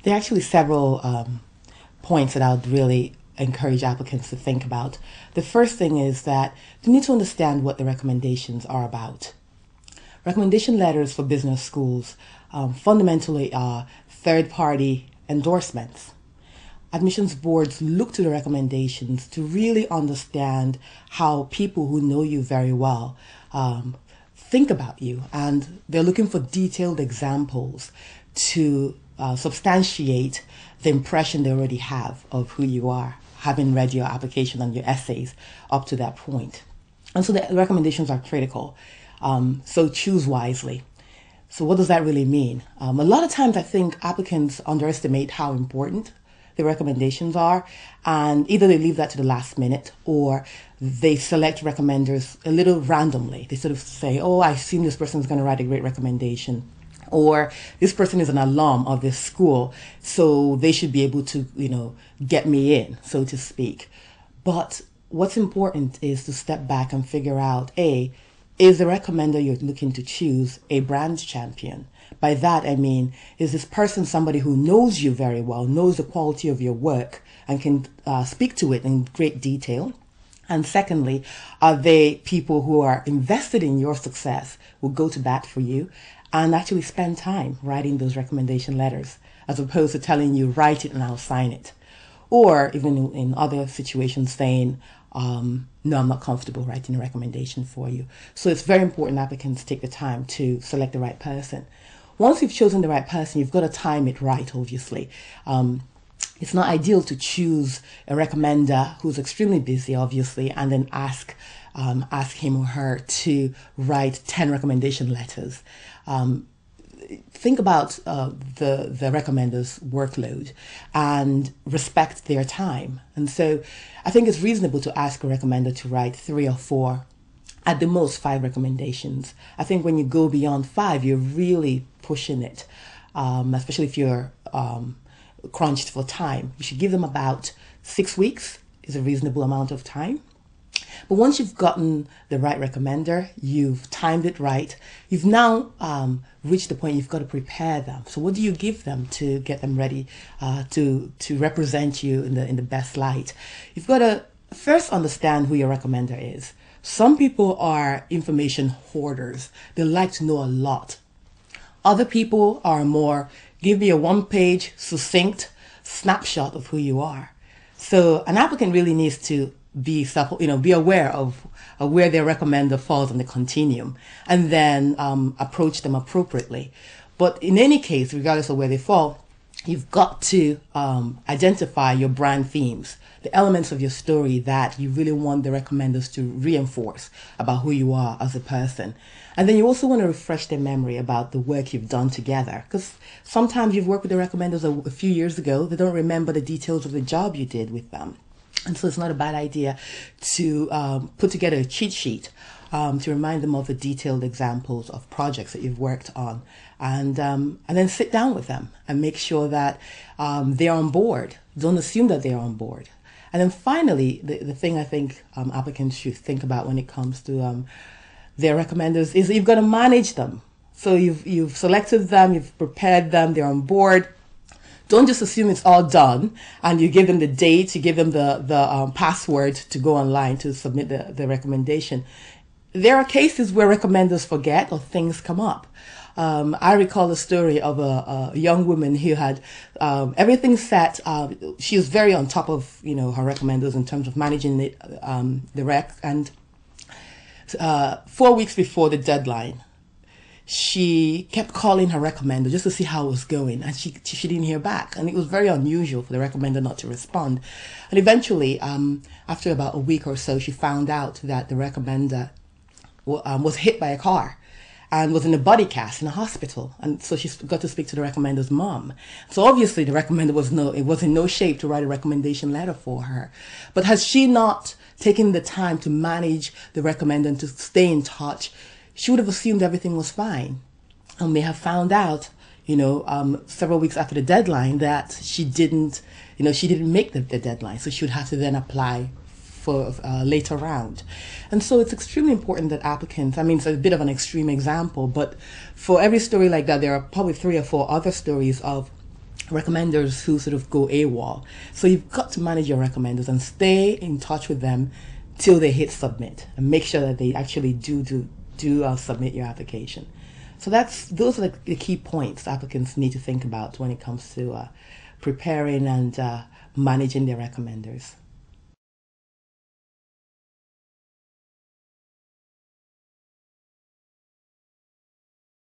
There are actually several points that I would really encourage applicants to think about. The first thing is that you need to understand what the recommendations are about. Recommendation letters for business schools fundamentally are third-party endorsements. Admissions boards look to the recommendations to really understand how people who know you very well think about you, and they're looking for detailed examples to substantiate the impression they already have of who you are, having read your application and your essays up to that point. And so the recommendations are critical. So choose wisely. So what does that really mean? A lot of times I think applicants underestimate how important the recommendations are, and either they leave that to the last minute or they select recommenders a little randomly. They sort of say, oh, I assume this person is going to write a great recommendation, or this person is an alum of this school, so they should be able to, get me in, so to speak. But what's important is to step back and figure out, is the recommender you're looking to choose a brand champion? By that, I mean, is this person somebody who knows you very well, knows the quality of your work, and can speak to it in great detail? And secondly, are they people who are invested in your success, will go to bat for you, and actually spend time writing those recommendation letters, as opposed to telling you, write it and I'll sign it? Or even in other situations saying, no, I'm not comfortable writing a recommendation for you. So it's very important applicants take the time to select the right person. Once you've chosen the right person, you've got to time it right, obviously. It's not ideal to choose a recommender who's extremely busy, obviously, and then ask him or her to write 10 recommendation letters. Think about the recommender's workload and respect their time. And so I think it's reasonable to ask a recommender to write 3 or 4, at the most 5 recommendations. I think when you go beyond 5, you're really pushing it, especially if you're crunched for time. You should give them about 6 weeks is a reasonable amount of time. But once you've gotten the right recommender, you've timed it right, you've now reached the point you've got to prepare them. So what do you give them to get them ready to represent you in the best light? You've got to first understand who your recommender is. Some people are information hoarders. They like to know a lot. Other people are more, give me a one-page succinct snapshot of who you are. So an applicant really needs to be aware of where their recommender falls on the continuum, and then approach them appropriately. But in any case, regardless of where they fall, you've got to identify your brand themes, the elements of your story that you really want the recommenders to reinforce about who you are as a person. And then you also want to refresh their memory about the work you've done together, because sometimes you've worked with the recommenders a few years ago. They don't remember the details of the job you did with them. And so it's not a bad idea to put together a cheat sheet to remind them of the detailed examples of projects that you've worked on, and then sit down with them and make sure that they're on board. Don't assume that they're on board. And then finally, the thing I think applicants should think about when it comes to their recommenders is that you've got to manage them. So you've selected them, you've prepared them, they're on board. Don't just assume it's all done and you give them the date, you give them the password to go online to submit the recommendation. There are cases where recommenders forget or things come up. I recall the story of a young woman who had everything set. She was very on top of her recommenders in terms of managing the rec. And 4 weeks before the deadline, she kept calling her recommender just to see how it was going, and she didn't hear back. And it was very unusual for the recommender not to respond. And eventually, after about a week or so, she found out that the recommender was hit by a car and was in a body cast in a hospital. And so she got to speak to the recommender's mom. So obviously the recommender was in no shape to write a recommendation letter for her. But has she not taken the time to manage the recommender and to stay in touch, she would have assumed everything was fine, and may have found out, several weeks after the deadline that she didn't make the deadline. So she would have to then apply for a later round. And so it's extremely important that applicants, it's a bit of an extreme example, but for every story like that, there are probably 3 or 4 other stories of recommenders who sort of go AWOL. So you've got to manage your recommenders and stay in touch with them till they hit submit, and make sure that they actually do submit your application. So those are the key points applicants need to think about when it comes to preparing and managing their recommenders.